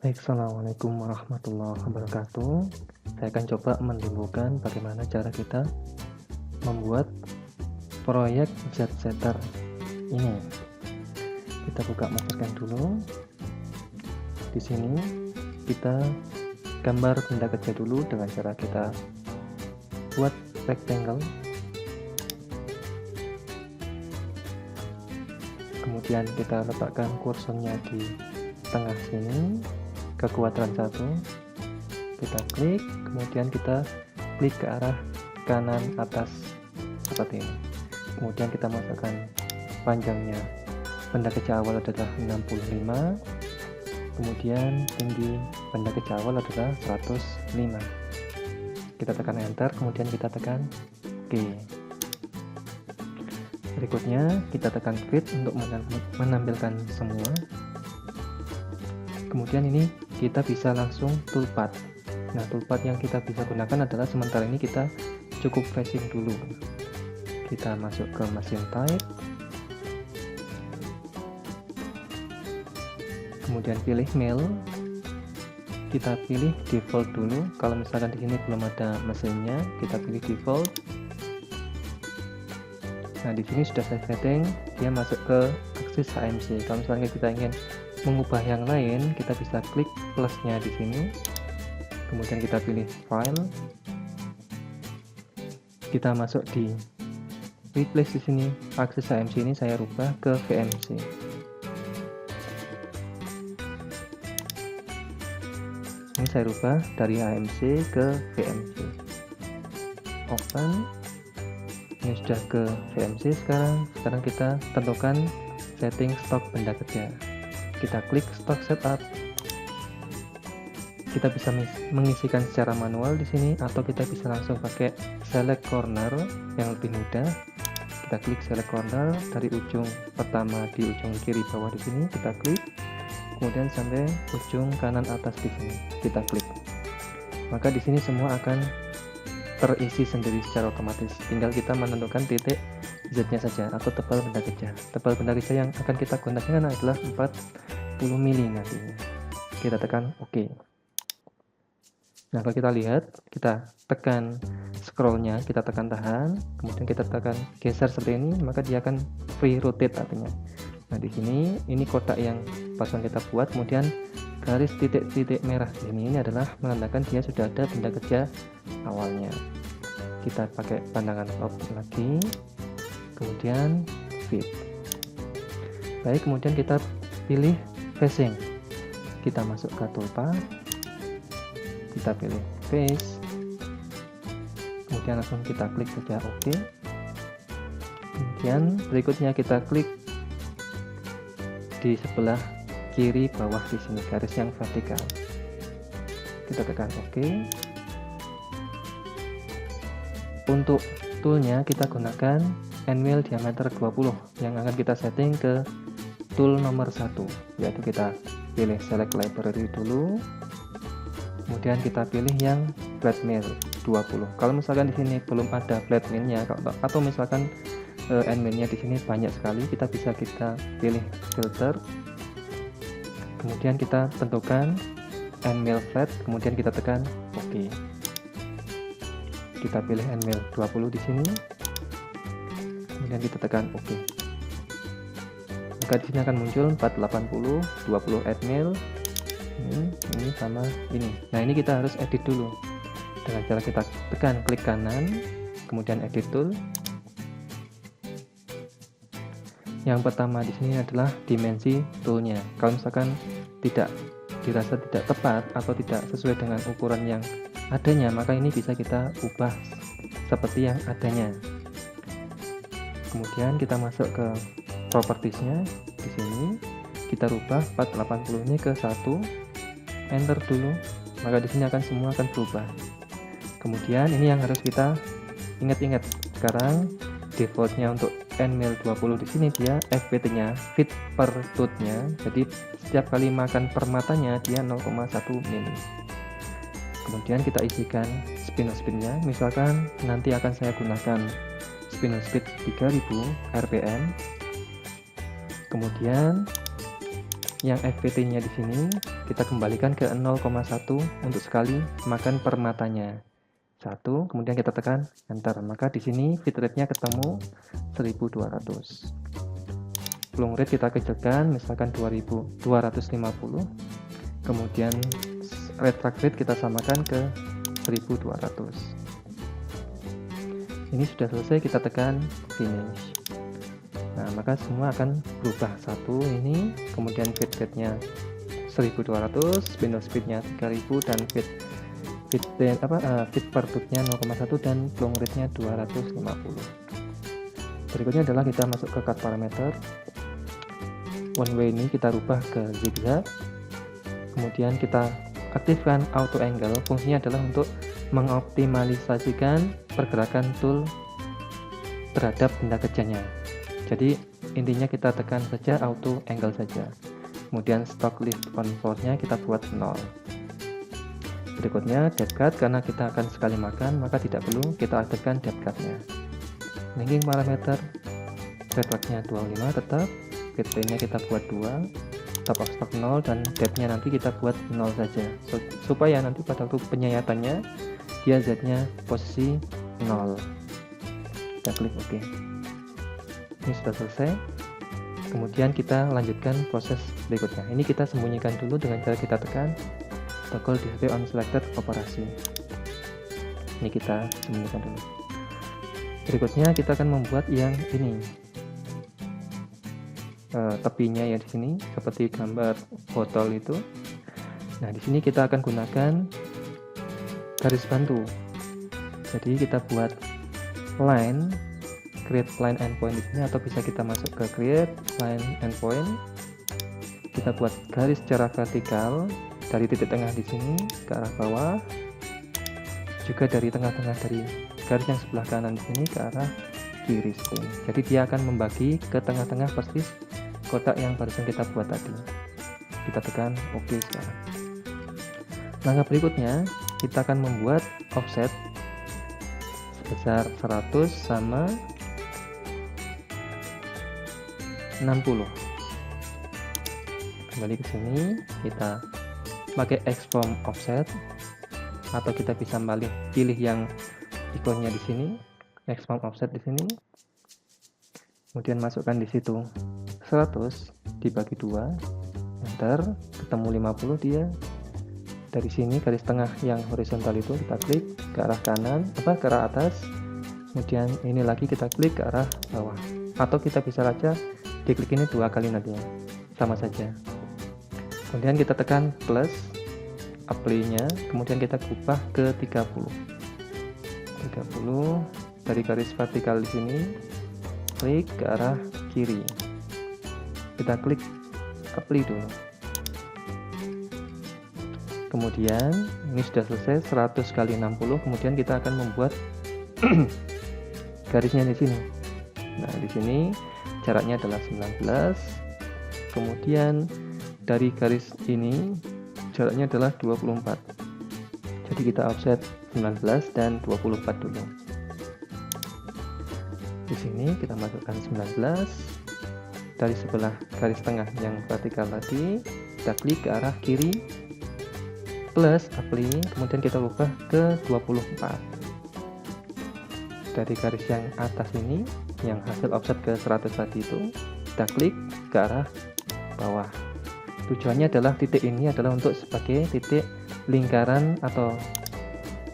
Assalamualaikum warahmatullahi wabarakatuh. Saya akan coba menunjukkan bagaimana cara kita membuat proyek jet setter ini. Kita buka Mastercam dulu. Di sini kita gambar benda kecil dulu dengan cara kita buat rectangle. Kemudian kita letakkan kursornya di tengah sini ke kuadran 1. Kita klik, kemudian kita klik ke arah kanan atas seperti ini. Kemudian kita masukkan panjangnya benda kecil awal adalah 65, kemudian tinggi benda kecil awal adalah 105. Kita tekan enter, kemudian kita tekan OK. Berikutnya kita tekan fit untuk menampilkan semua. Kemudian ini kita bisa langsung toolpath. Nah, toolpath yang kita bisa gunakan adalah sementara ini kita cukup facing dulu. Kita masuk ke machine type, kemudian pilih mail. Kita pilih default dulu. Kalau misalkan di sini belum ada mesinnya, kita pilih default. Nah, di sini sudah saya setting, dia masuk ke aksis AMC. Kalau misalnya kita ingin mengubah yang lain, kita bisa klik plusnya di sini. Kemudian kita pilih file. Kita masuk di replace di sini. Akses AMC ini saya rubah ke VMC. Ini saya rubah dari AMC ke VMC. Open. Ini sudah ke VMC sekarang. Sekarang kita tentukan setting stok benda kerja. Kita klik stock setup. Kita bisa mengisikan secara manual di sini, atau kita bisa langsung pakai select corner yang lebih mudah. Kita klik select corner dari ujung pertama di ujung kiri bawah di sini, kita klik, kemudian sampai ujung kanan atas di sini, kita klik. Maka di sini semua akan terisi sendiri secara otomatis. Tinggal kita menentukan titik Z-nya saja atau tebal benda kerja. Tebal benda kerja yang akan kita gunakan adalah 40 mili nantinya. Kita tekan OK. Nah, kalau kita lihat, kita tekan scrollnya, kita tekan tahan, kemudian kita tekan geser seperti ini, maka dia akan free rotate artinya. Nah, di sini ini kotak yang pasang kita buat, kemudian garis titik-titik merah ini adalah menandakan dia sudah ada benda kerja awalnya. Kita pakai pandangan top lagi, kemudian fit. Baik, kemudian kita pilih facing. Kita masuk ke toolpath, kita pilih face, kemudian langsung kita klik saja OK. Kemudian berikutnya kita klik di sebelah kiri bawah di sini, garis yang vertikal. Kita tekan OK. Untuk toolnya kita gunakan Endmill diameter 20 yang akan kita setting ke tool nomor 1, yaitu kita pilih select library dulu, kemudian kita pilih yang flat mill 20. Kalau misalkan di sini belum ada flat millnya, atau misalkan endmillnya di sini banyak sekali, kita bisa pilih filter, kemudian kita tentukan endmill flat, kemudian kita tekan OK. Kita pilih endmill 20 di sini, kemudian kita tekan OK. Maka di sini akan muncul 480, 20 endmill. Ini sama ini. Nah, ini kita harus edit dulu dengan cara kita tekan klik kanan, kemudian edit tool. Yang pertama di sini adalah dimensi toolnya. Kalau misalkan tidak dirasa tidak tepat atau tidak sesuai dengan ukuran yang adanya, maka ini bisa kita ubah seperti yang adanya. Kemudian kita masuk ke propertiesnya. Di sini kita rubah 480 ini ke 1, enter dulu, maka di sini akan semua akan berubah. Kemudian ini yang harus kita ingat-ingat. Sekarang defaultnya untuk endmill 20 di sini dia FPT nya fit per tooth-nya, jadi setiap kali makan per matanya dia 0,1 mili. Kemudian kita isikan spindle speed-nya, misalkan nanti akan saya gunakan spindle speed 3000 rpm. Kemudian yang FPT-nya di sini kita kembalikan ke 0,1 untuk sekali makan per matanya. 1, kemudian kita tekan enter. Maka di sini bitrate-nya ketemu 1200. Flow rate kita kecilkan misalkan 250. Kemudian refract rate kita samakan ke 1200. Ini sudah selesai, kita tekan finish. Nah, maka semua akan berubah. Satu ini, kemudian feed rate-nya 1200, window speed-nya 3000 dan feed per bit-nya 0,1 dan flow rate-nya 250. Berikutnya adalah kita masuk ke cut parameter. One way ini kita rubah ke zigzag. Kemudian kita aktifkan auto angle. Fungsinya adalah untuk mengoptimalisasikan pergerakan tool terhadap benda kerjanya. Jadi intinya kita tekan saja auto angle saja. Kemudian stock lift on force-nya kita buat 0. Berikutnya depth cut, karena kita akan sekali makan maka tidak perlu kita aktifkan depth cut-nya. Linking parameter retract-nya 25 tetap, feed-nya kita buat 2, top of stock 0 dan depth-nya nanti kita buat 0 saja. Supaya nanti pada waktu penyayatannya dia Z-nya posisi 0. Kita klik OK. Ini sudah selesai. Kemudian kita lanjutkan proses berikutnya. Ini kita sembunyikan dulu dengan cara kita tekan toggle display on selected operasi. Ini kita sembunyikan dulu. Berikutnya kita akan membuat yang ini, tepinya ya di sini seperti gambar botol itu. Nah di sini kita akan gunakan garis bantu. Jadi kita buat line, create line endpoint di sini, atau bisa kita masuk ke create line endpoint. Kita buat garis secara vertikal dari titik tengah di sini ke arah bawah, juga dari tengah-tengah dari garis yang sebelah kanan di sini ke arah kiri sini. Jadi dia akan membagi ke tengah-tengah persis kotak yang barusan kita buat tadi. Kita tekan OK sekarang. Langkah berikutnya kita akan membuat offset sebesar 100 sama 60. Kembali ke sini, kita pakai X-form offset, atau kita bisa pilih yang ikonnya di sini, X-form offset di sini. Kemudian masukkan di situ 100 dibagi 2, enter, ketemu 50 dia. Dari sini garis tengah yang horizontal itu kita klik ke arah kanan, ke arah atas. Kemudian ini lagi kita klik ke arah bawah. Atau kita bisa saja diklik ini 2 kali nantinya, sama saja. Kemudian kita tekan plus, apply-nya, kemudian kita ubah ke 30 dari garis vertikal di sini, klik ke arah kiri. Kita klik apply dulu. Kemudian ini sudah selesai 100 kali 60. Kemudian kita akan membuat garisnya di sini. Nah, di sini jaraknya adalah 19. Kemudian dari garis ini jaraknya adalah 24. Jadi kita offset 19 dan 24 dulu. Di sini kita masukkan 19 dari sebelah garis tengah yang vertikal tadi. Kita klik ke arah kiri plus apply, kemudian kita ubah ke 24. Dari garis yang atas ini yang hasil offset ke 100 tadi itu, kita klik ke arah bawah. Tujuannya adalah titik ini adalah untuk sebagai titik lingkaran atau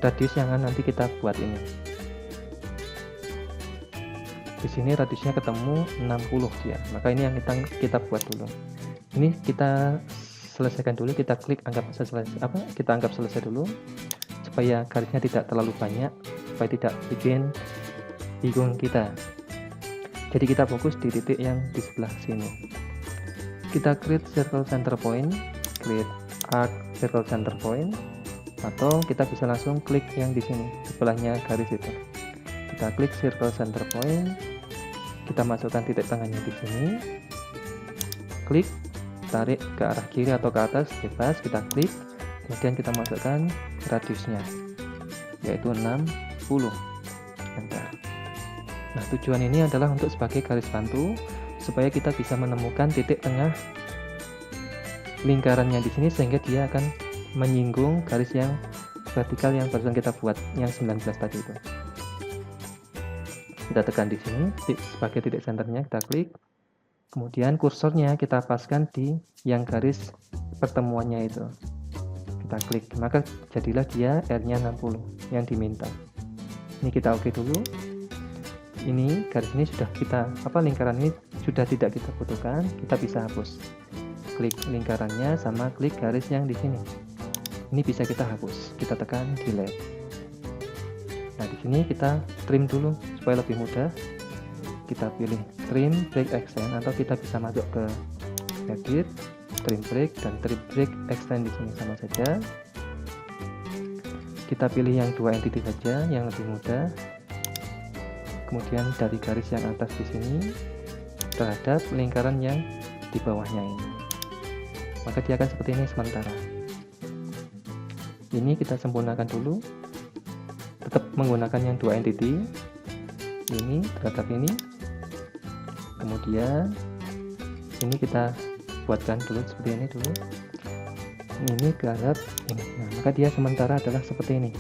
radius yang nanti kita buat ini. Di sini radiusnya ketemu 60 dia. Maka ini yang kita buat dulu. Ini kita selesaikan dulu, kita klik kita anggap selesai dulu supaya garisnya tidak terlalu banyak, supaya tidak bikin bingung kita. Jadi kita fokus di titik yang di sebelah sini. Kita create circle center point, create arc circle center point, atau kita bisa langsung klik yang di sini sebelahnya garis itu. Kita klik circle center point, kita masukkan titik tengahnya di sini, klik, tarik ke arah kiri atau ke atas bebas, kita klik, kemudian kita masukkan radiusnya yaitu 60. Enter. Nah, tujuan ini adalah untuk sebagai garis bantu supaya kita bisa menemukan titik tengah lingkarannya di sini sehingga dia akan menyinggung garis yang vertikal yang barusan kita buat yang 19 tadi itu. Kita tekan di sini sebagai titik senternya, kita klik. Kemudian kursornya kita paskan di yang garis pertemuannya itu. Kita klik, maka jadilah dia R-nya 60 yang diminta. Ini kita oke dulu. Ini garis ini sudah kita lingkaran ini sudah tidak kita butuhkan, kita bisa hapus. Klik lingkarannya sama klik garis yang di sini. Ini bisa kita hapus. Kita tekan delete. Nah, di sini kita trim dulu supaya lebih mudah. Kita pilih trim break extend atau kita bisa masuk ke edit, trim break dan trim break extend di sini sama saja. Kita pilih yang dua entity saja yang lebih mudah. Kemudian dari garis yang atas di sini terhadap lingkaran yang di bawahnya ini. Maka dia akan seperti ini sementara. Ini kita sempurnakan dulu. Tetap menggunakan yang dua entity. Ini terhadap ini. Kemudian ini kita buatkan dulu seperti ini dulu. Ini terhadap ini. Nah, maka dia sementara adalah seperti ini.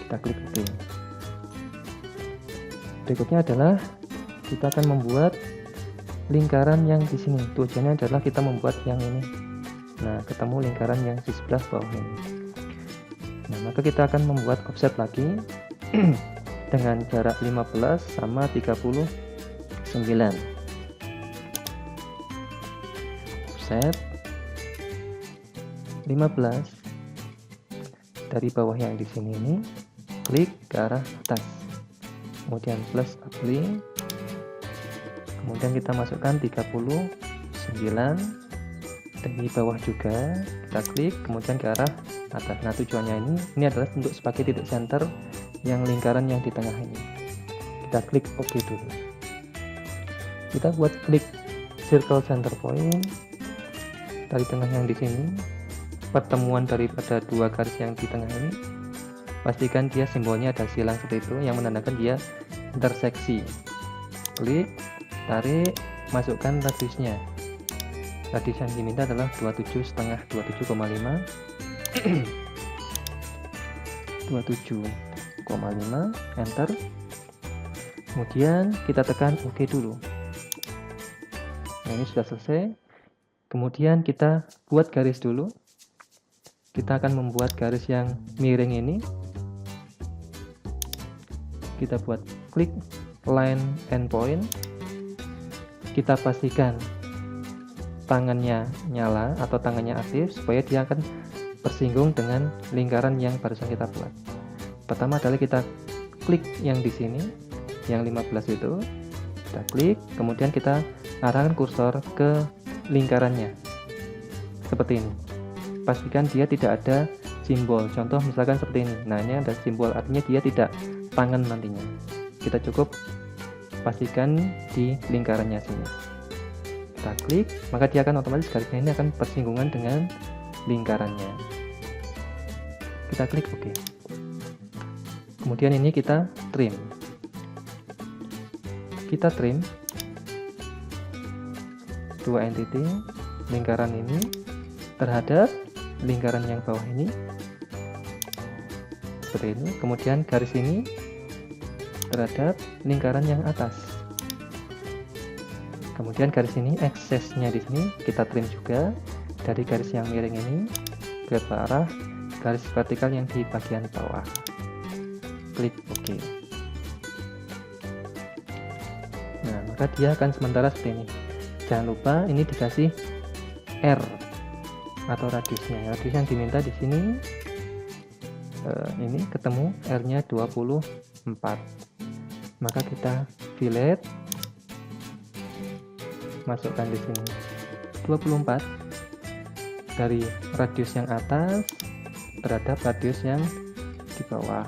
Kita klik OK. Berikutnya adalah kita akan membuat lingkaran yang di sini. Tujuannya adalah kita membuat yang ini. Nah, ketemu lingkaran yang di sebelah bawah ini. Nah, maka kita akan membuat offset lagi dengan jarak 15 sama 39. Offset 15 dari bawah yang di sini ini, klik ke arah atas. Kemudian plus apply. Kemudian kita masukkan 39 dari bawah juga, kita klik kemudian ke arah atas. Nah, tujuannya ini adalah untuk sebagai titik center yang lingkaran yang di tengah ini. Kita klik OK dulu. Kita buat klik circle center point dari tengah yang di sini, pertemuan daripada dua garis yang di tengah ini. Pastikan dia simbolnya ada silang seperti itu yang menandakan dia interseksi. Klik, tarik, masukkan radiusnya. Radius yang diminta adalah 27,5, 27,5. 27,5, enter. Kemudian kita tekan OK dulu. Nah, ini sudah selesai. Kemudian kita buat garis dulu. Kita akan membuat garis yang miring ini. Kita buat klik line endpoint. Kita pastikan tangannya nyala atau tangannya aktif supaya dia akan bersinggung dengan lingkaran yang barusan kita buat. Pertama adalah kita klik yang di sini, yang 15 itu, kita klik, kemudian kita arahkan kursor ke lingkarannya, seperti ini. Pastikan dia tidak ada simbol, contoh misalkan seperti ini. Nah, ini ada simbol, artinya dia tidak tangan nantinya. Kita cukup pastikan di lingkarannya sini. Kita klik, maka dia akan otomatis garisnya ini akan bersinggungan dengan lingkarannya. Kita klik OK. Kemudian ini kita trim. Kita trim dua entity lingkaran ini terhadap lingkaran yang bawah ini. Seperti ini. Kemudian garis ini terhadap lingkaran yang atas. Kemudian garis ini eksesnya di sini kita trim juga dari garis yang miring ini ke arah garis vertikal yang di bagian bawah. Klik OK. Nah, maka dia akan sementara seperti ini. Jangan lupa ini dikasih R atau radiusnya. Radius yang diminta di sini ini ketemu R-nya 24. Maka kita fillet, masukkan di sini 24 dari radius yang atas terhadap radius yang di bawah.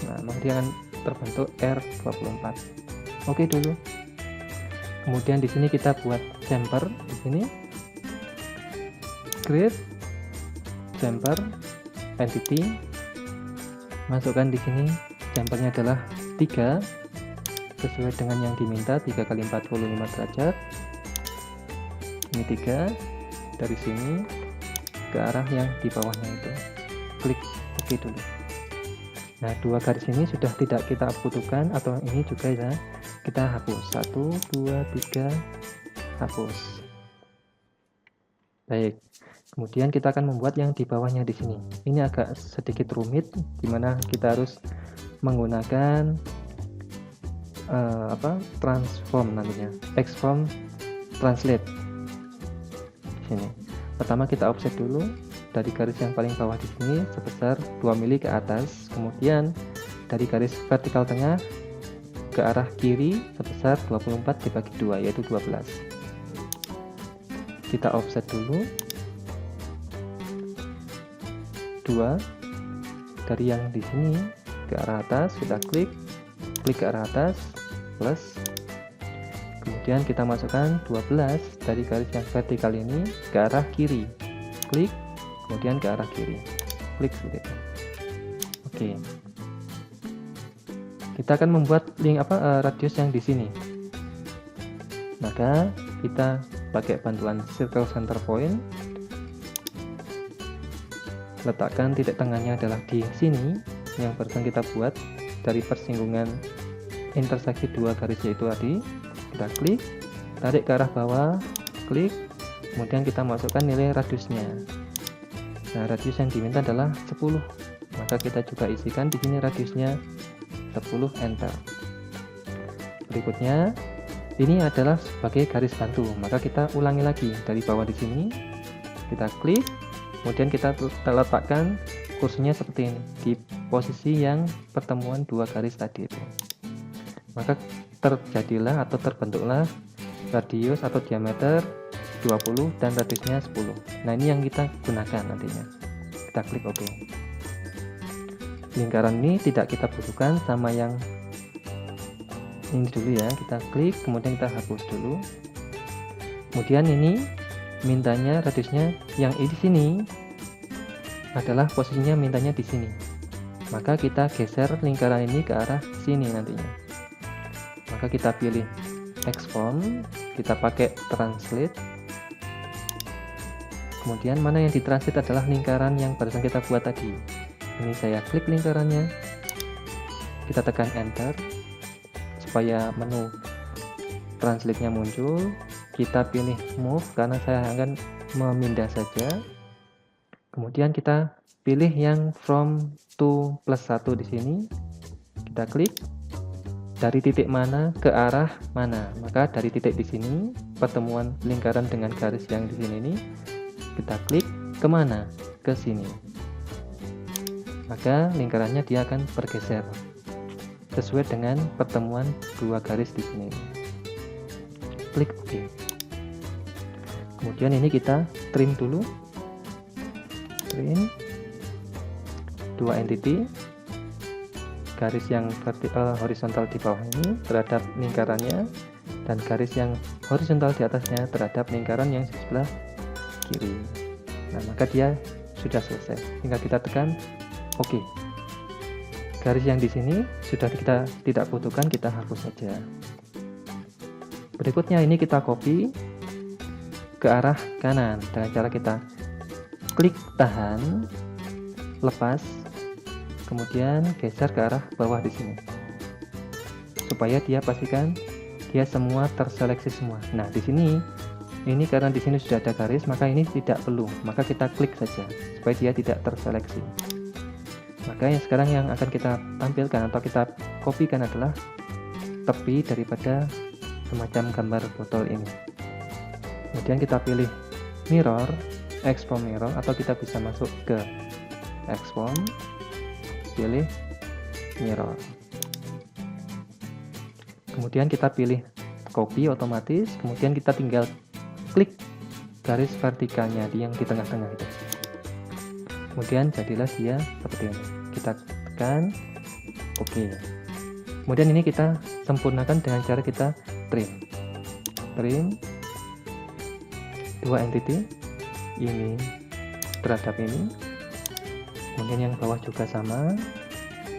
Nah, maka dia akan terbentuk R24. Oke dulu. Kemudian di sini kita buat jumper di sini. Create jumper entity. Masukkan di sini jumpernya adalah 3 sesuai dengan yang diminta, 3 kali 45 derajat. ini 3, dari sini ke arah yang di bawahnya itu, klik OK dulu. Nah, 2 garis ini sudah tidak kita butuhkan, atau ini juga ya, kita hapus. 1, 2, 3, hapus. Baik, kemudian kita akan membuat yang di bawahnya di sini. Ini agak sedikit rumit, dimana kita harus menggunakan transform nantinya, transform translate. Sini, pertama kita offset dulu dari garis yang paling bawah di sini sebesar 2 mili ke atas, kemudian dari garis vertikal tengah ke arah kiri sebesar 24 dibagi 2, yaitu 12. Kita offset dulu 2 dari yang di sini ke arah atas, kita klik ke arah atas, plus, kemudian kita masukkan 12 dari garis yang vertikal ini ke arah kiri, klik, kemudian ke arah kiri, klik seperti itu. Oke, kita akan membuat radius yang di sini, maka kita pakai bantuan circle center point, letakkan titik tengahnya adalah di sini yang barusan kita buat dari persinggungan interseksi 2 garis yaitu tadi. Kita klik, tarik ke arah bawah, klik, kemudian kita masukkan nilai radiusnya. Nah, radius yang diminta adalah 10, maka kita juga isikan di sini radiusnya 10, enter. Berikutnya, ini adalah sebagai garis bantu, maka kita ulangi lagi dari bawah di sini. Kita klik, kemudian kita letakkan kursinya seperti ini di posisi yang pertemuan 2 garis tadi itu. Maka terjadilah atau terbentuklah radius atau diameter 20 dan radiusnya 10. Nah, ini yang kita gunakan nantinya. Kita klik OK. Lingkaran ini tidak kita butuhkan sama yang ini dulu ya. Kita klik, kemudian kita hapus dulu. Kemudian ini mintanya radiusnya yang di sini adalah posisinya mintanya di sini. Maka kita geser lingkaran ini ke arah sini nantinya. Maka kita pilih expand, kita pakai translate, kemudian mana yang ditranslate adalah lingkaran yang barusan kita buat tadi. Ini saya klik lingkarannya, kita tekan enter supaya menu translate-nya muncul. Kita pilih move karena saya akan memindah saja, kemudian kita pilih yang from to plus 1 di sini, kita klik dari titik mana ke arah mana, maka dari titik di sini pertemuan lingkaran dengan garis yang di sini ini, kita klik kemana, ke sini, maka lingkarannya dia akan bergeser sesuai dengan pertemuan 2 garis di sini. Klik OK. Kemudian ini kita trim dulu, trim 2 entity, garis yang vertikal horizontal di bawah ini terhadap lingkarannya, dan garis yang horizontal di atasnya terhadap lingkaran yang di sebelah kiri. Nah, maka dia sudah selesai. Tinggal kita tekan OK. Garis yang di sini sudah kita tidak butuhkan, kita hapus saja. Berikutnya ini kita copy ke arah kanan dengan cara kita klik tahan, lepas, kemudian geser ke arah bawah di sini supaya dia pastikan dia semua terseleksi semua. Nah, di sini ini karena di sini sudah ada garis, maka ini tidak perlu, maka kita klik saja supaya dia tidak terseleksi. Maka yang sekarang yang akan kita tampilkan atau kita kopikan adalah tepi daripada semacam gambar botol ini. Kemudian kita pilih mirror, expand mirror, atau kita bisa masuk ke expand, pilih mirror, kemudian kita pilih copy otomatis, kemudian kita tinggal klik garis vertikalnya yang di tengah-tengah itu, kemudian jadilah dia seperti ini. Kita tekan OK. Kemudian ini kita sempurnakan dengan cara kita trim 2 entity ini terhadap ini, kemudian yang bawah juga sama,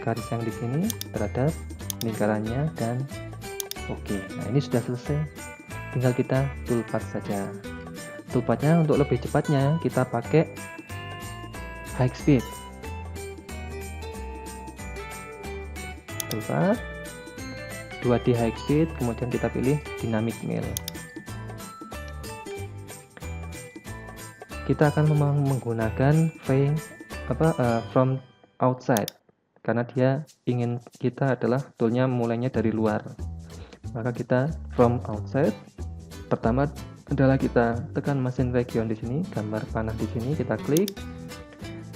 garis yang di sini terhadap lingkarannya, dan OK. Nah, ini sudah selesai, tinggal kita toolpath saja. toolpadnya untuk lebih cepatnya kita pakai high speed. Toolpad 2D high speed, kemudian kita pilih dynamic mill. Kita akan menggunakan from outside karena dia ingin kita adalah toolnya mulainya dari luar. Maka kita from outside. Pertama adalah kita tekan mesin region di sini, gambar panah di sini, kita klik.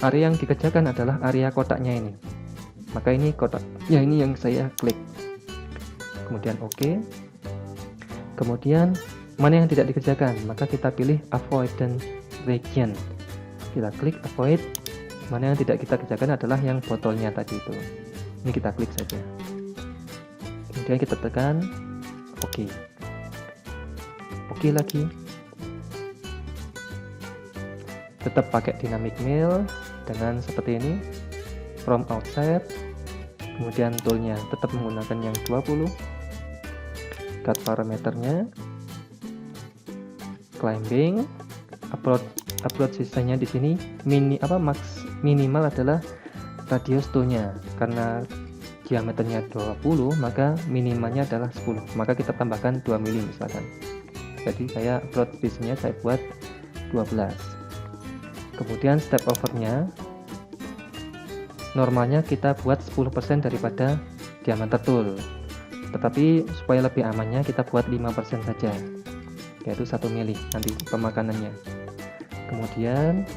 Area yang dikerjakan adalah area kotaknya ini. Maka ini kotaknya ini yang saya klik. Kemudian OK. Kemudian mana yang tidak dikerjakan, maka kita pilih avoidance region. Kita klik avoid. Mana yang tidak kita kerjakan adalah yang botolnya tadi itu. Ini kita klik saja. Kemudian kita tekan OK. OK lagi. Tetap pakai dynamic mill dengan seperti ini. From outside. Kemudian toolnya tetap menggunakan yang 20. Cut parameternya. Climbing. Upload sisanya di sini minimal adalah radius toolnya, karena diameternya 20 maka minimalnya adalah 10, maka kita tambahkan 2 mili misalkan. Jadi saya upload sisanya saya buat 12. Kemudian step overnya normalnya kita buat 10% daripada diameter tool, tetapi supaya lebih amannya kita buat 5% saja, yaitu 1 mili nanti pemakanannya. Kemudian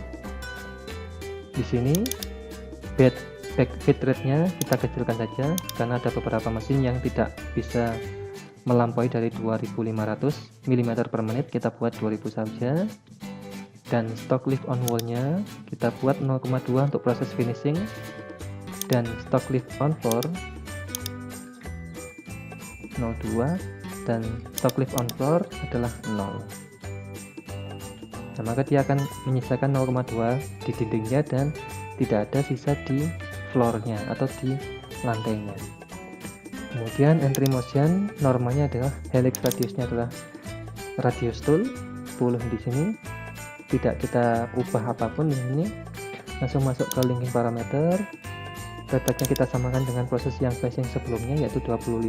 di sini bitrate-nya kita kecilkan saja karena ada beberapa mesin yang tidak bisa melampaui dari 2500 mm per menit, kita buat 2000 saja. Dan stock lift on wall-nya kita buat 0,2 untuk proses finishing, dan stock lift on floor 0,2 dan stock lift on floor adalah 0. Nah, maka dia akan menyisakan 0,2 di dindingnya dan tidak ada sisa di floornya atau di lantainya. Kemudian entry motion normalnya adalah helix radiusnya adalah radius tool 10 di sini. Tidak kita ubah apapun di sini. Langsung masuk ke linking parameter. Letaknya kita samakan dengan proses yang facing sebelumnya yaitu 25.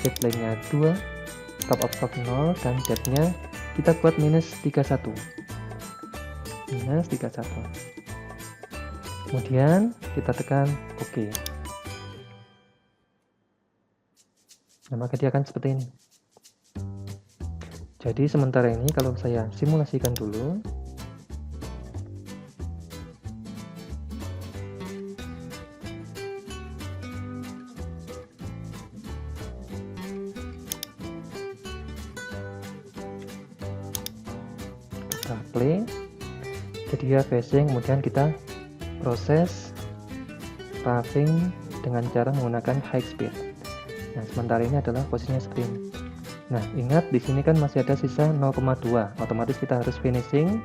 Deadline-nya 2, top of stock 0 dan depth-nya kita buat minus 31. Kemudian kita tekan OK. Nah, maka dia akan seperti ini. Jadi sementara ini kalau saya simulasikan dulu, kita play, jadi dia facing, kemudian kita proses roughing dengan cara menggunakan high speed. Nah, sementara ini adalah posisinya seperti ini. Nah, ingat di sini kan masih ada sisa 0,2, otomatis kita harus finishing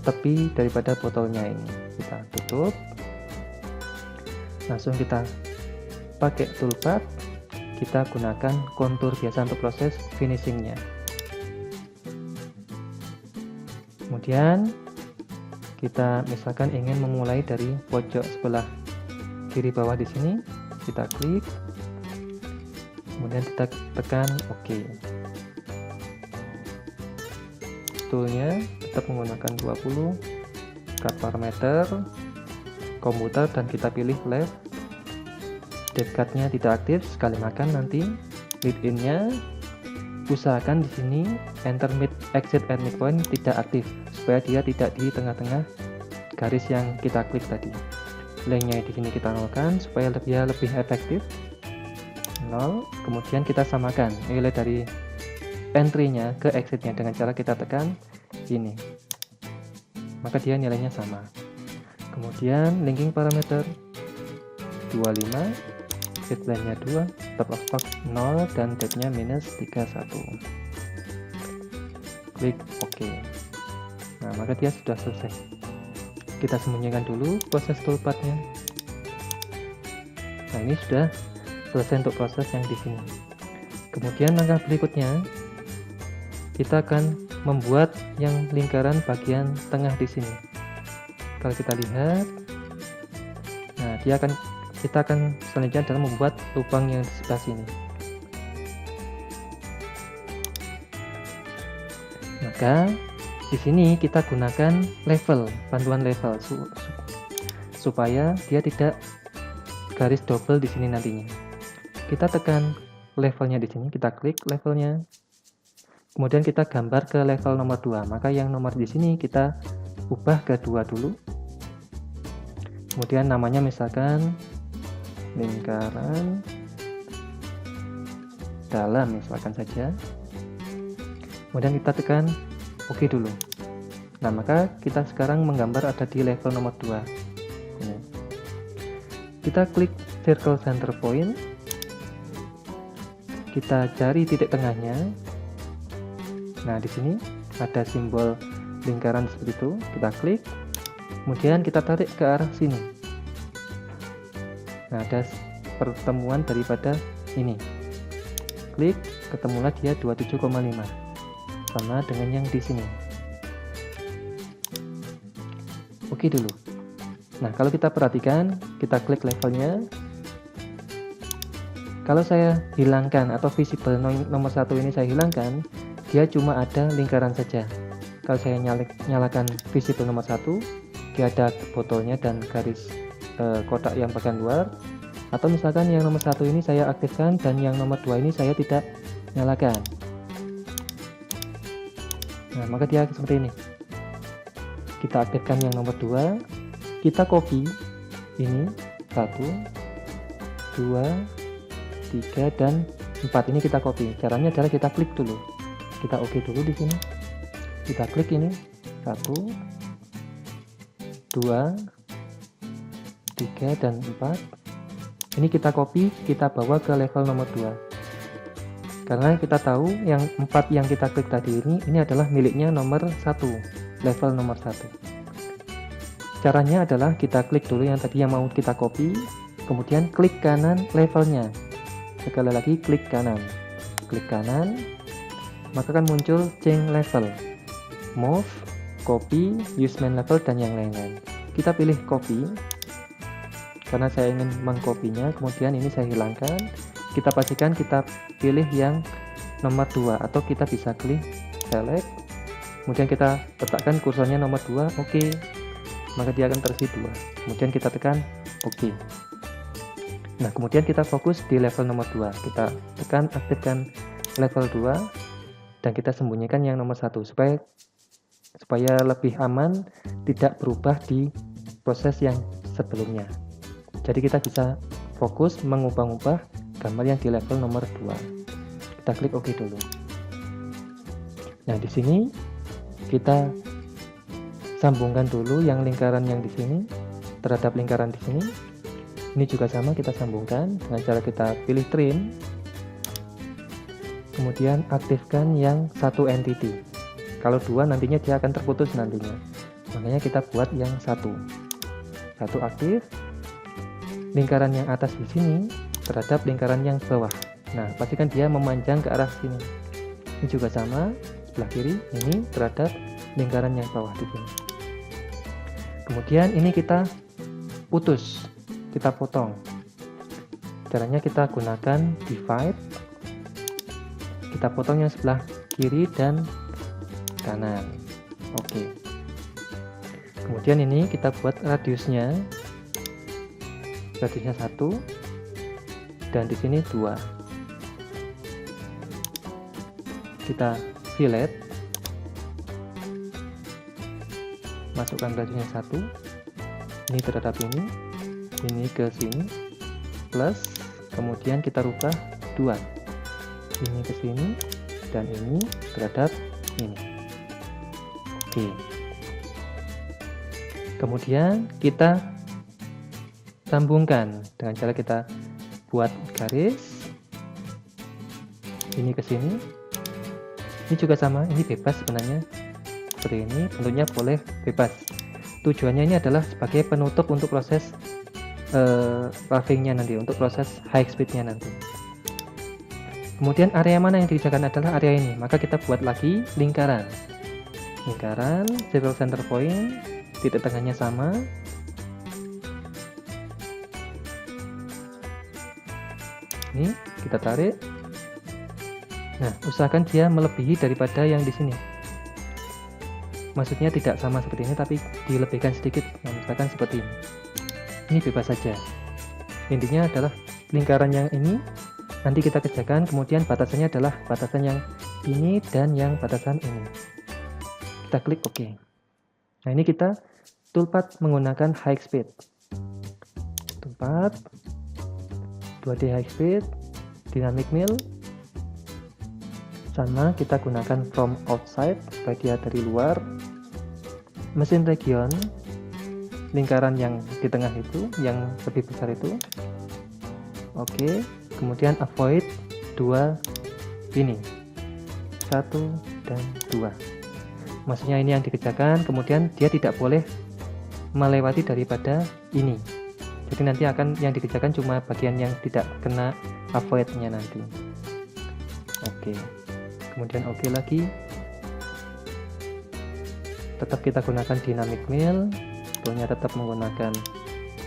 tepi daripada botolnya ini. Kita tutup, langsung kita pakai toolpad, kita gunakan kontur biasa untuk proses finishingnya. Kemudian kita misalkan ingin memulai dari pojok sebelah kiri bawah di sini, kita klik, kemudian kita tekan OK. Toolnya tetap menggunakan 20, cut parameter, komputer, dan kita pilih left. Depth cut-nya tidak aktif, sekali makan nanti. Lead in-nya usahakan di sini enter mid exit at midpoint tidak aktif supaya dia tidak di tengah-tengah garis yang kita klik tadi. Length-nya di sini kita nolkan supaya dia lebih efektif. 0. Kemudian kita samakan nilai dari entry-nya ke exit-nya dengan cara kita tekan ini. Maka dia nilainya sama. Kemudian linking parameter 25, deadline-nya 2, top of stock 0 dan depth-nya minus 31. Klik OK. Nah, maka dia sudah selesai. Kita sembunyikan dulu proses toolpad-nya. Nah, ini sudah selesai untuk proses yang di sini. Kemudian langkah berikutnya kita akan membuat yang lingkaran bagian tengah di sini. Kalau kita lihat, nah kita akan selanjutnya adalah membuat lubang yang di sebelah sini. Maka di sini kita gunakan level, bantuan level supaya dia tidak garis double di sini nantinya. Kita tekan levelnya di sini, kita klik levelnya. Kemudian kita gambar ke level nomor 2. Maka yang nomor di sini kita ubah ke 2 dulu. Kemudian namanya misalkan lingkaran dalam misalkan saja. Kemudian kita tekan OK dulu. Nah, maka kita sekarang menggambar ada di level nomor 2. Ini. Kita klik circle center point. Kita cari titik tengahnya. Nah, di sini ada simbol lingkaran seperti itu. Kita klik. Kemudian kita tarik ke arah sini. Nah, ada pertemuan daripada ini. Klik, ketemulah dia 27,5. Sama dengan yang di sini. Oke dulu. Nah, kalau kita perhatikan, kita klik levelnya. Kalau saya hilangkan atau visible nomor 1 ini saya hilangkan, dia cuma ada lingkaran saja. Kalau saya nyalakan visible nomor 1, dia ada botolnya dan garis kotak yang bagian luar. Atau misalkan yang nomor 1 ini saya aktifkan dan yang nomor 2 ini saya tidak nyalakan. Nah, maka dia seperti ini. Kita aktifkan yang nomor 2, kita copy ini 1, 2, 3 dan 4 ini kita copy. Caranya adalah kita klik dulu. Kita OK dulu di sini. Kita klik ini 1, 2, 3 dan 4. Ini kita copy, kita bawa ke level nomor 2. Karena kita tahu yang 4 yang kita klik tadi ini adalah miliknya nomor 1, level nomor 1. Caranya adalah kita klik dulu yang tadi yang mau kita copy, kemudian klik kanan levelnya. Sekali lagi klik kanan, maka akan muncul change level, move, copy, use main level dan yang lain-lain. Kita pilih copy karena saya ingin mengkopinya. Kemudian ini saya hilangkan. Kita pastikan kita pilih yang nomor 2 atau kita bisa klik select. Kemudian kita letakkan kursornya nomor 2, oke. Maka dia akan terisi 2. Kemudian kita tekan oke. Nah, kemudian kita fokus di level nomor 2. Kita tekan aktifkan level 2 dan kita sembunyikan yang nomor 1 supaya lebih aman, tidak berubah di proses yang sebelumnya. Jadi kita bisa fokus mengubah-ubah gambar yang di level nomor 2. Kita klik OK dulu. Nah, di sini kita sambungkan dulu yang lingkaran yang di sini terhadap lingkaran di sini. Ini juga sama, kita sambungkan dengan cara kita pilih trim. Kemudian aktifkan yang satu entity. Kalau 2 nantinya dia akan terputus nantinya. Makanya kita buat yang 1. 1 aktif. Lingkaran yang atas di sini terhadap lingkaran yang bawah. Nah, pastikan dia memanjang ke arah sini. Ini juga sama, sebelah kiri ini terhadap lingkaran yang bawah di sini. Kemudian ini kita putus, kita potong. Caranya kita gunakan divide. Kita potong yang sebelah kiri dan kanan. Oke. Kemudian ini kita buat radiusnya. Radiusnya 1 dan di sini 2. Kita fillet, masukkan radiusnya 1. Ini terhadap ini ke sini, plus kemudian kita rubah 2. Ini ke sini dan ini terhadap ini. Oke. Kemudian kita sambungkan dengan cara kita buat garis ini ke sini. Ini juga sama, ini bebas sebenarnya. Seperti ini, bentuknya boleh bebas. Tujuannya ini adalah sebagai penutup untuk proses roughingnya nanti, untuk proses high speednya nanti. Kemudian area mana yang dikerjakan adalah area ini, maka kita buat lagi lingkaran. lingkaran, circle center point, titik tengahnya sama. Ini kita tarik. Nah, usahakan dia melebihi daripada yang di sini. Maksudnya tidak sama seperti ini, tapi dilebihkan sedikit. Nah, misalkan seperti ini. Ini bebas saja. Intinya adalah lingkaran yang ini nanti kita kerjakan, kemudian batasannya adalah batasan yang ini dan yang batasan ini. Kita klik OK. Nah, ini kita toolpath menggunakan high speed. Toolpath 2D high speed, dynamic mill. Sama kita gunakan from outside supaya dia dari luar. Mesin region, lingkaran yang di tengah itu, yang lebih besar itu. Oke, kemudian avoid 2 ini, 1 dan 2. Maksudnya ini yang dikerjakan, kemudian dia tidak boleh melewati daripada ini. Jadi nanti akan yang dikerjakan cuma bagian yang tidak kena avoidnya nanti. Oke, kemudian oke lagi. Tetap kita gunakan dynamic mill, toolnya tetap menggunakan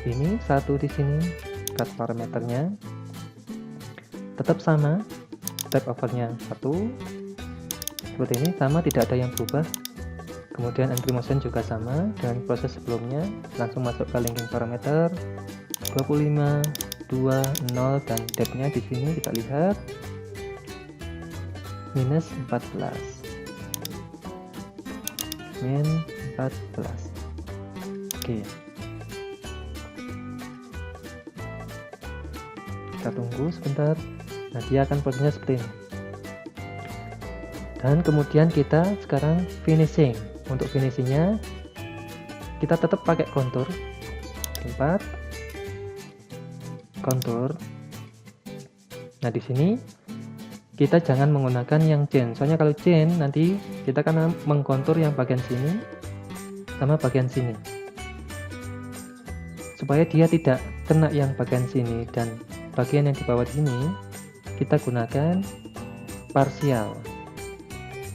ini, 1 di sini, cut parameternya tetap sama, step overnya 1 seperti ini, sama, tidak ada yang berubah. Kemudian entry motion juga sama dengan proses sebelumnya. Langsung masuk ke linking parameter 25, 2, 0 dan depth-nya di sini kita lihat minus 14. Min 14. Oke. Kita tunggu sebentar. Nah, dia akan posisinya seperti ini. Dan kemudian kita sekarang finishing. Untuk finishingnya kita tetap pakai kontur. Tempat kontur. Nah, di sini kita jangan menggunakan yang chain, soalnya kalau chain nanti kita akan mengkontur yang bagian sini sama bagian sini, supaya dia tidak kena yang bagian sini, dan bagian yang di bawah sini kita gunakan parsial.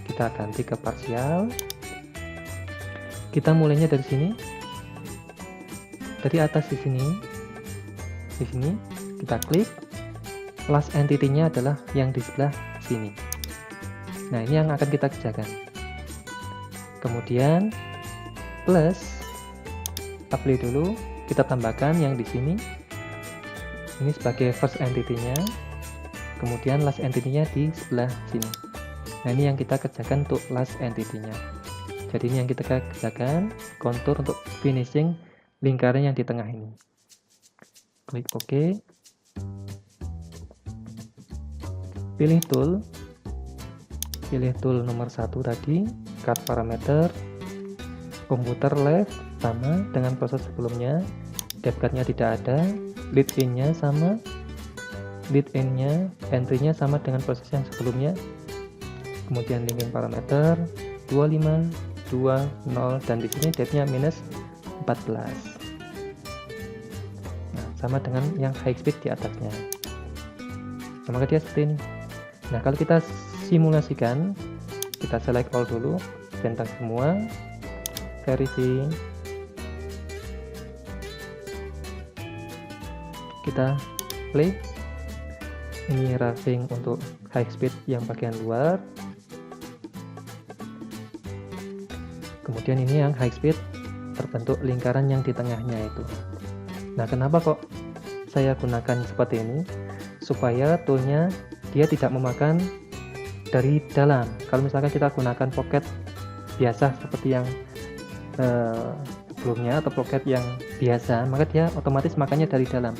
Kita ganti ke parsial. Kita mulainya dari sini, dari atas di sini kita klik. Last entity-nya adalah yang di sebelah sini. Nah, ini yang akan kita kerjakan. Kemudian plus apply dulu, kita tambahkan yang di sini. Ini sebagai first entity-nya. Kemudian last entity-nya di sebelah sini. Nah, ini yang kita kerjakan untuk last entity-nya. Jadi ini yang kita kerjakan, kontur untuk finishing lingkaran yang di tengah ini. Klik OK. Pilih tool nomor 1 tadi, cut parameter, komputer left sama dengan proses sebelumnya, depth cut-nya tidak ada, lead in-nya sama, lead in-nya, entry-nya sama dengan proses yang sebelumnya. Kemudian linking parameter 25, 2, 0 dan di sini depth-nya minus 14. Nah, sama dengan yang high speed di atasnya. Nah, maka dia seperti ini. Nah, kalau kita simulasikan, kita select all dulu, centang semua, verify, kita play. Ini roughing untuk high speed yang bagian luar. Kemudian ini yang high speed terbentuk lingkaran yang di tengahnya itu. Nah, kenapa kok saya gunakan seperti ini? Supaya toolnya dia tidak memakan dari dalam. Kalau misalkan kita gunakan pocket biasa seperti yang sebelumnya atau pocket yang biasa, maka dia otomatis makannya dari dalam.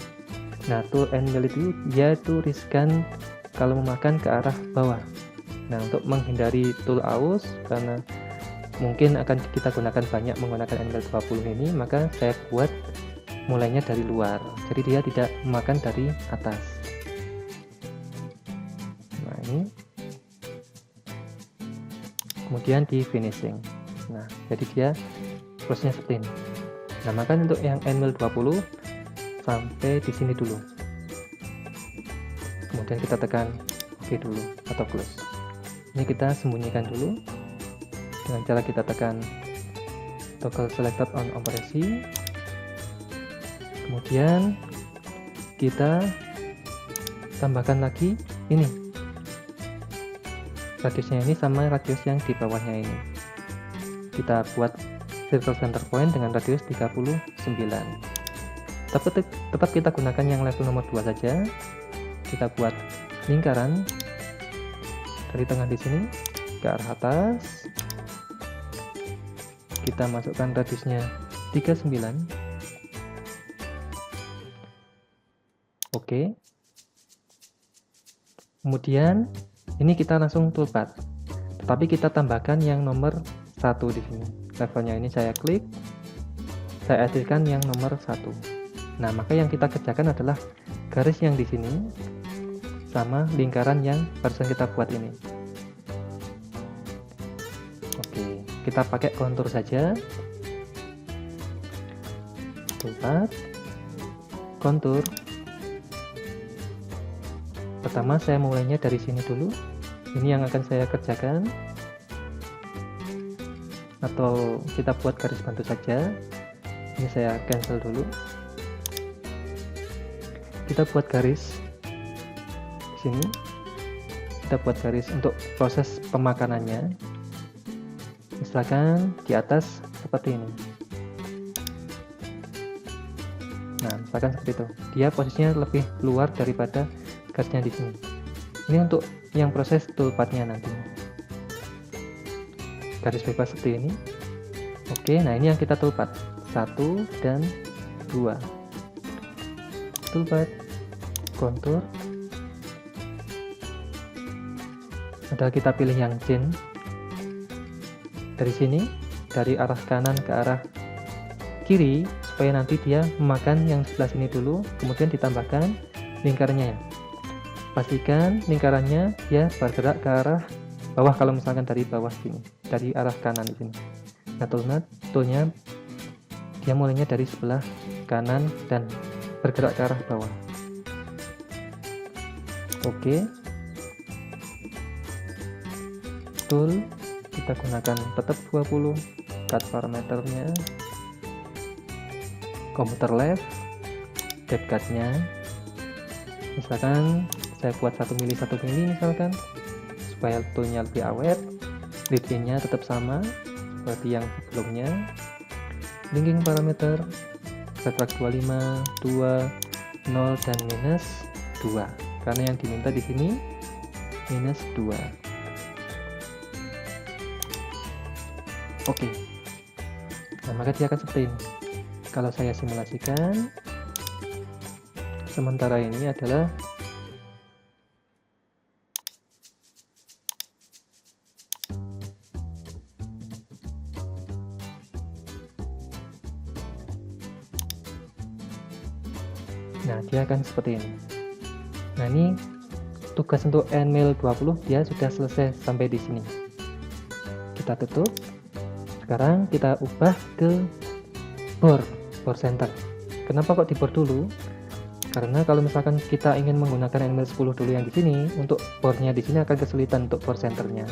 Nah, tool and mill itu dia itu riskan kalau memakan ke arah bawah. Nah, untuk menghindari tool aus, karena mungkin akan kita gunakan banyak menggunakan NL20 ini, maka saya buat mulainya dari luar, jadi dia tidak memakan dari atas. Nah, ini kemudian di finishing. Nah, jadi dia prosesnya seperti ini. Nah, maka untuk yang NL20 sampai di sini dulu, kemudian kita tekan OK dulu atau close. Ini kita sembunyikan dulu dengan cara kita tekan toggle selected on operasi. Kemudian kita tambahkan lagi ini radiusnya ini sama radius yang di bawahnya ini. Kita buat circle center point dengan radius 39. Tetap kita gunakan yang level nomor 2 saja. Kita buat lingkaran dari tengah di sini ke arah atas. Kita masukkan radiusnya 39. Oke. Kemudian ini kita langsung toolpath. Tetapi kita tambahkan yang nomor 1 di sini. Levelnya ini saya klik. Saya editkan yang nomor 1. Nah, maka yang kita kerjakan adalah garis yang di sini sama lingkaran yang barusan kita buat ini. Oke, kita pakai kontur saja. Toolpath, kontur. Pertama saya mulainya dari sini dulu. Ini yang akan saya kerjakan. Atau kita buat garis bantu saja. Ini saya cancel dulu. Kita buat garis di sini. Kita buat garis untuk proses pemakanannya. Misalkan di atas seperti ini. Nah, misalkan seperti itu. Dia posisinya lebih luar daripada garisnya di sini. Ini untuk yang proses toolpathnya nanti. Garis bebas seperti ini. Oke, nah ini yang kita toolpath 1 dan 2. Toolpath, kontur. Adalah kita pilih yang chain. Dari sini, dari arah kanan ke arah kiri, supaya nanti dia memakan yang sebelah sini dulu, kemudian ditambahkan lingkarannya ya. Pastikan lingkarannya dia bergerak ke arah bawah kalau misalkan dari bawah sini, dari arah kanan di sini. Nah, toolnya dia mulainya dari sebelah kanan dan bergerak ke arah bawah. Oke. Tool kita gunakan tetap 20. Cut parameternya. Computer left. Depth cut-nya. Misalkan saya buat 1 mili 1 mili misalkan, supaya toolnya lebih awet. Lead-nya tetap sama seperti yang sebelumnya. Linking parameter retract 25, 2, 0 dan minus 2. Karena yang diminta di sini minus 2. Oke. Nah, maka dia akan seperti ini. Kalau saya simulasikan, sementara ini adalah nah, dia akan seperti ini. Nah, ini tugas untuk Nmil 20 dia sudah selesai sampai di sini. Kita tutup. Sekarang kita ubah ke bore center. Kenapa kok di bore dulu? Karena kalau misalkan kita ingin menggunakan Nmil 10 dulu yang di sini, untuk bore-nya di sini akan kesulitan untuk bore centernya.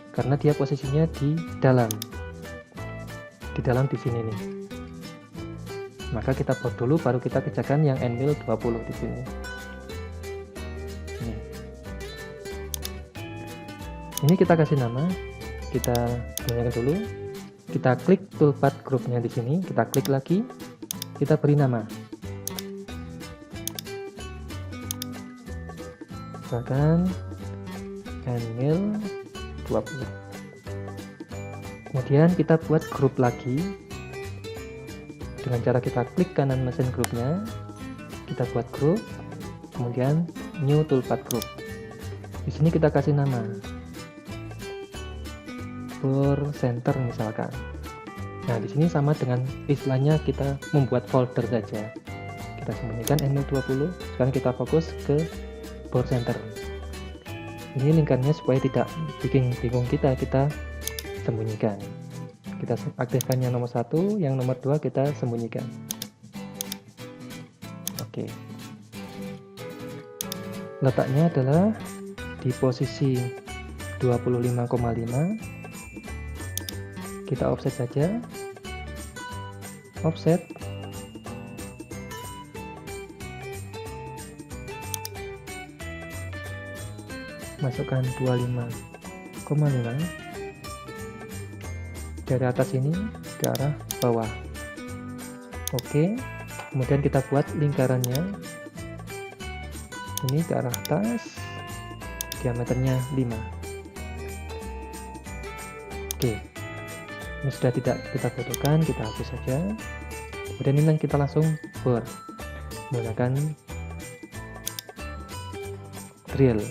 Karena dia posisinya di dalam. Di dalam di sini nih. Maka kita bore dulu baru kita kerjakan yang Nmil 20 di sini. Ini kita kasih nama. Kita gunakan dulu. Kita klik toolpath groupnya di sini, kita klik lagi, kita beri nama. Misalkan Nmil 20. Kemudian kita buat grup lagi. Dengan cara kita klik kanan mesin grupnya, kita buat grup, kemudian new toolpath group. Di sini kita kasih nama. Bore center misalkan. Nah, di sini sama dengan istilahnya kita membuat folder saja. Kita sembunyikan Nmil 20. Sekarang kita fokus ke bore center. Ini lingkarnya supaya tidak bikin bingung kita sembunyikan. Kita aktifkan yang nomor 1, yang nomor 2 kita sembunyikan. Oke. Letaknya adalah di posisi 25,5. Kita offset saja, offset, masukkan 25,5 dari atas ini ke arah bawah. Oke, kemudian kita buat lingkarannya ini ke arah atas, diameternya 5. Oke, ini sudah tidak kita butuhkan, kita hapus saja. Kemudian ini kita langsung bor menggunakan drill.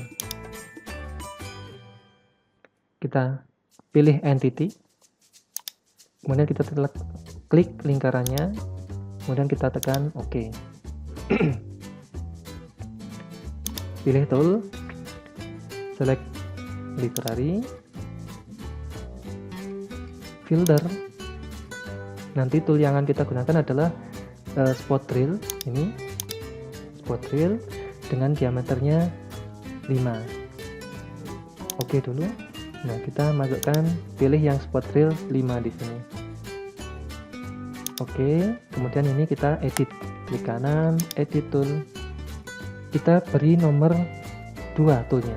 Kita pilih entity, kemudian kita klik lingkarannya, kemudian kita tekan OK. Pilih tool, select library, filter. Nanti tool yang akan kita gunakan adalah spot drill. Ini spot drill dengan diameternya 5. Oke dulu. Nah, kita masukkan, pilih yang spot drill 5 di sini. Oke, kemudian ini kita edit, klik kanan, edit tool. Kita beri nomor 2 toolnya.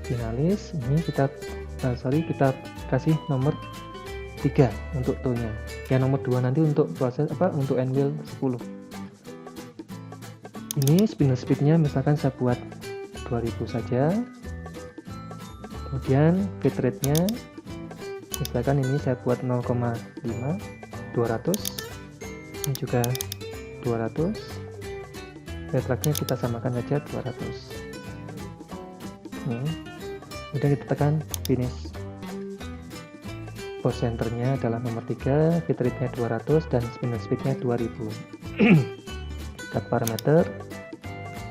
Finalis, ini kita kita kasih nomor 3 untuk toolnya. Yang nomor 2 nanti untuk proses untuk endwheel 10. Ini spinner speednya misalkan saya buat 2000 saja. Kemudian feed rate-nya misalkan ini saya buat 0,5, 200. Ini juga 200. Retract-nya kita samakan saja 200. Ini. Kemudian kita tekan finish. Force center-nya adalah nomor 3, feed rate-nya 200 dan spinner speed-nya 2000. Cut parameter,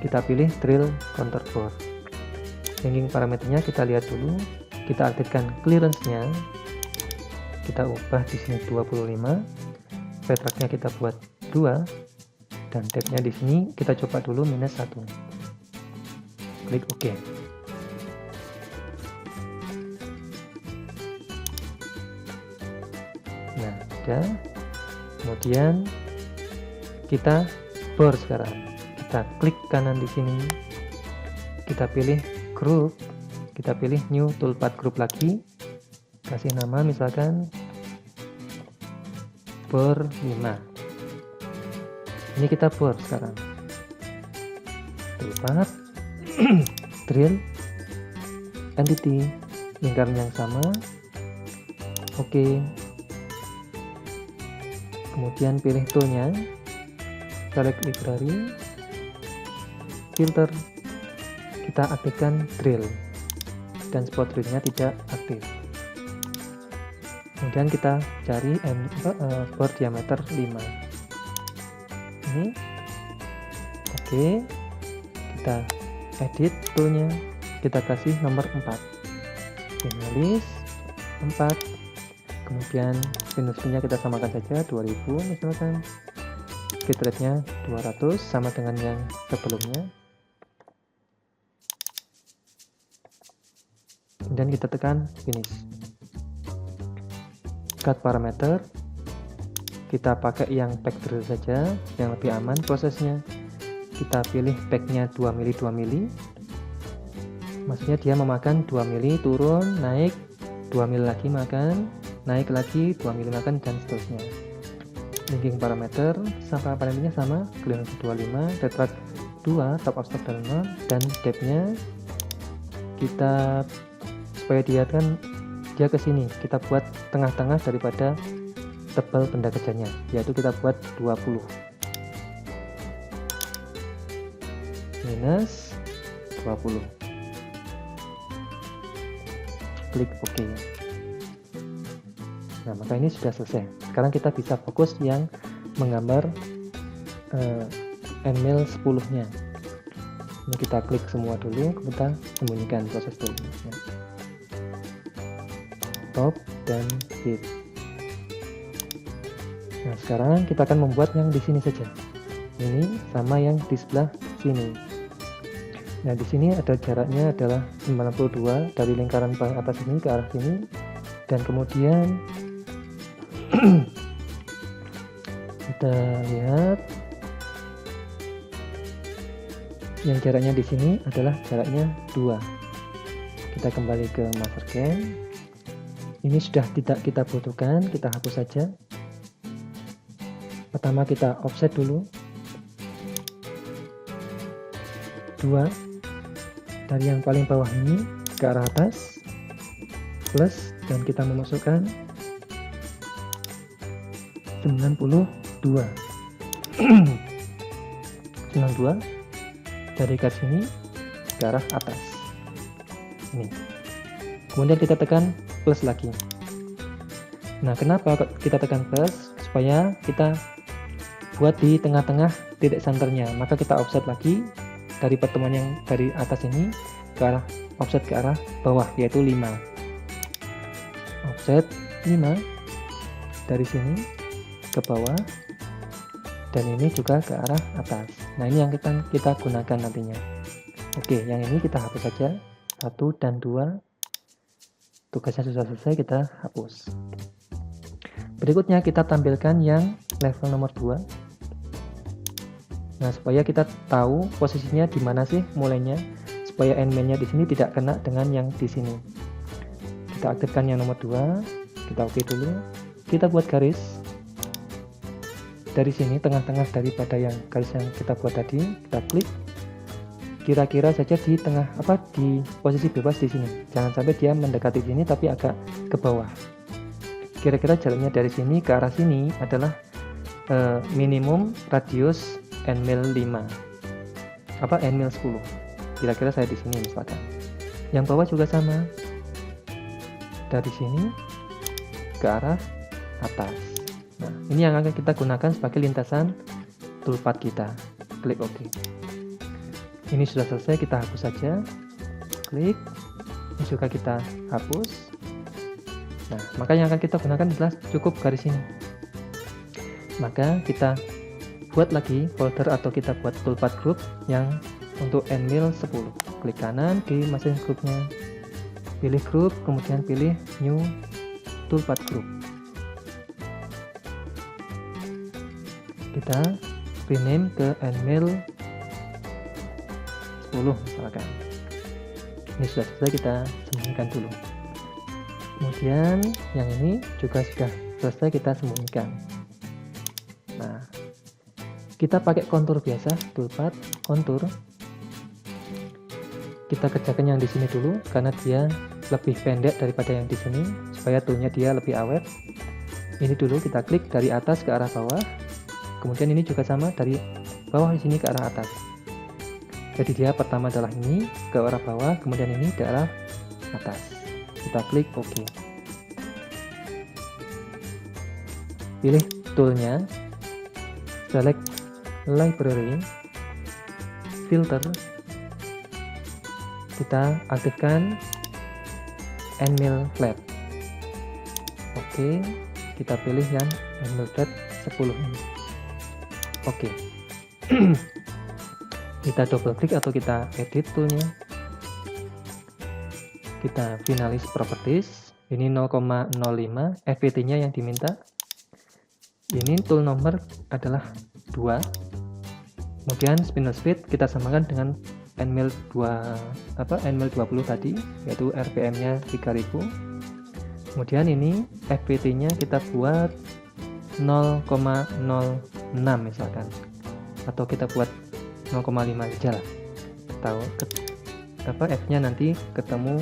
kita pilih drill contour bore. Hanging parameternya kita lihat dulu, kita aktifkan clearance-nya, kita ubah di sini 25, retract-nya kita buat 2, dan depth-nya di sini kita coba dulu -1. Klik OK. Nah, sudah. Kemudian kita bore sekarang. Kita klik kanan di sini, kita pilih group, kita pilih new toolpath group lagi, kasih nama misalkan bore 5. Ini kita bore sekarang, toolpath drill entity, lingkaran yang sama. Oke, kemudian pilih toolnya, select library, filter, kita aktifkan drill dan spot drill-nya tidak aktif. Kemudian kita cari bore diameter 5. Ini oke, kita edit toolnya, kita kasih nomor 4, finalis 4. Kemudian spinner-nya kita samakan saja 2000 misalkan, feed rate-nya 200 sama dengan yang sebelumnya. Dan kita tekan finish. Cut parameter, kita pakai yang pack drill saja, yang lebih aman prosesnya. Kita pilih packnya 2 mili 2 mili, maksudnya dia memakan 2 mili turun, naik 2 mili lagi makan, naik lagi 2 mili makan, dan seterusnya. Linking parameter, sampai parameternya sama, clearance 25, retract 2, top of stock 0, dan depth-nya kita supaya dia kan dia ke sini, kita buat tengah-tengah daripada tebal benda kerjanya, yaitu kita buat 20 minus 20. Klik OK. Nah, maka ini sudah selesai. Sekarang kita bisa fokus yang menggambar endmill 10-nya. Ini kita klik semua dulu, kita sembunyikan proses dulu. Top dan feed. Nah, sekarang kita akan membuat yang di sini saja. Ini sama yang di sebelah sini. Nah, di sini ada jaraknya adalah 92 dari lingkaran paling atas ini ke arah sini. Dan kemudian kita lihat yang jaraknya di sini adalah jaraknya 2. Kita kembali ke Mastercam. Ini sudah tidak kita butuhkan, kita hapus saja. Pertama kita offset dulu 2 dari yang paling bawah ini ke arah atas, plus, dan kita memasukkan 92 92 dari garis ini ke arah atas ini. Kemudian kita tekan plus lagi. Nah, kenapa kita tekan plus? Supaya kita buat di tengah-tengah titik senternya. Maka kita offset lagi dari pertemuan yang dari atas ini ke arah offset ke arah bawah, yaitu 5. Offset 5 dari sini ke bawah, dan ini juga ke arah atas. Nah, ini yang kita gunakan nantinya. Oke, yang ini kita hapus saja. 1 dan 2 tugasnya sudah selesai, kita hapus. Berikutnya kita tampilkan yang level nomor 2. Nah, supaya kita tahu posisinya di mana sih mulainya, supaya endman-nya di sini tidak kena dengan yang di sini. Kita aktifkan yang nomor 2, kita oke dulu. Kita buat garis dari sini, tengah-tengah daripada yang garis yang kita buat tadi, kita klik. Kira-kira saja di tengah, di posisi bebas di sini. Jangan sampai dia mendekati sini tapi agak ke bawah. Kira-kira jaraknya dari sini ke arah sini adalah minimum radius endmil 5. Endmil 10. Kira-kira saya di sini misalkan. Yang bawah juga sama. Dari sini ke arah atas. Nah, ini yang akan kita gunakan sebagai lintasan toolpath kita. Klik OK. Ini sudah selesai, kita hapus saja. Klik. Ini juga kita hapus. Nah, maka yang akan kita gunakan adalah cukup garis ini. Maka kita buat lagi folder atau kita buat toolpath group yang untuk endmil 10. Klik kanan di masing grupnya. Pilih group, kemudian pilih new toolpath group. Kita rename ke endmil 10 misalkan. Ini sudah selesai, kita sembunyikan dulu. Kemudian yang ini juga sudah selesai, kita sembunyikan. Nah, kita pakai kontur biasa, toolpath kontur. Kita kerjakan yang di sini dulu karena dia lebih pendek daripada yang di sini, supaya toolnya dia lebih awet. Ini dulu kita klik dari atas ke arah bawah. Kemudian ini juga sama, dari bawah di sini ke arah atas. Jadi dia pertama adalah ini ke arah bawah, kemudian ini ke arah atas. Kita klik OK. Pilih toolnya, select library, filter. Kita aktifkan endmil flat. Oke, kita pilih yang endmil flat 10 ini. Oke. Kita double klik atau kita edit toolnya. Kita finalis properties. Ini 0,05 FVT nya yang diminta. Ini tool nomor adalah 2. Kemudian spindle speed kita samakan dengan endmil 20 tadi, yaitu RPM nya 3000. Kemudian ini FVT nya kita buat 0,06 misalkan, atau kita buat 0,5 saja lah. Tahu F nya nanti ketemu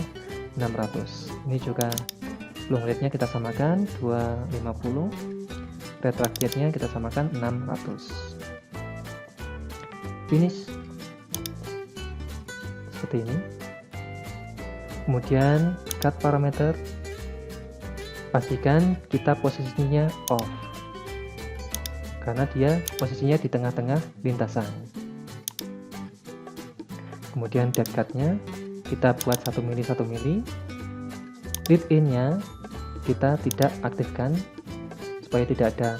600. Ini juga long rate nya kita samakan 250, retract nya kita samakan 600. Finish seperti ini. Kemudian cut parameter, pastikan kita posisinya off karena dia posisinya di tengah-tengah lintasan. Kemudian depth cut-nya kita buat 1 mili 1 mili. Lead in-nya kita tidak aktifkan supaya tidak ada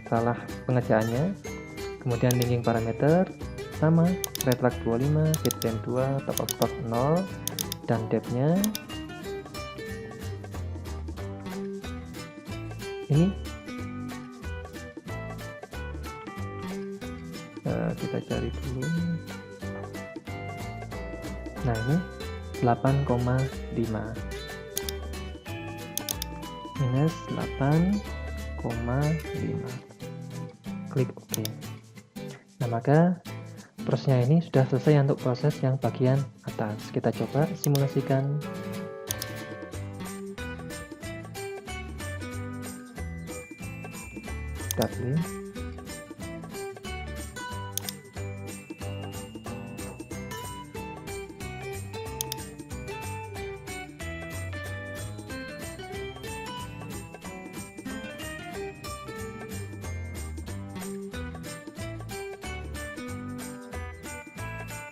salah pengerjaannya. Kemudian linking parameter sama, retract 25, hit time 2, top of stock 0, dan depth-nya ini kita cari dulu. Nah, ini 8,5 minus 8,5. Klik OK. Nah, maka prosesnya ini sudah selesai untuk proses yang bagian atas. Kita coba simulasikan. Kita play.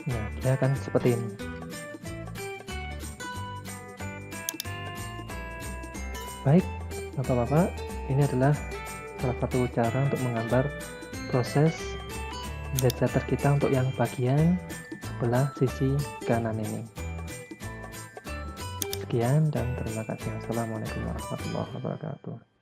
Nah, dia akan seperti ini. Baik, Bapak-bapak, ini adalah salah satu cara untuk menggambar proses data kita untuk yang bagian sebelah sisi kanan ini. Sekian dan terima kasih. Assalamualaikum warahmatullahi wabarakatuh.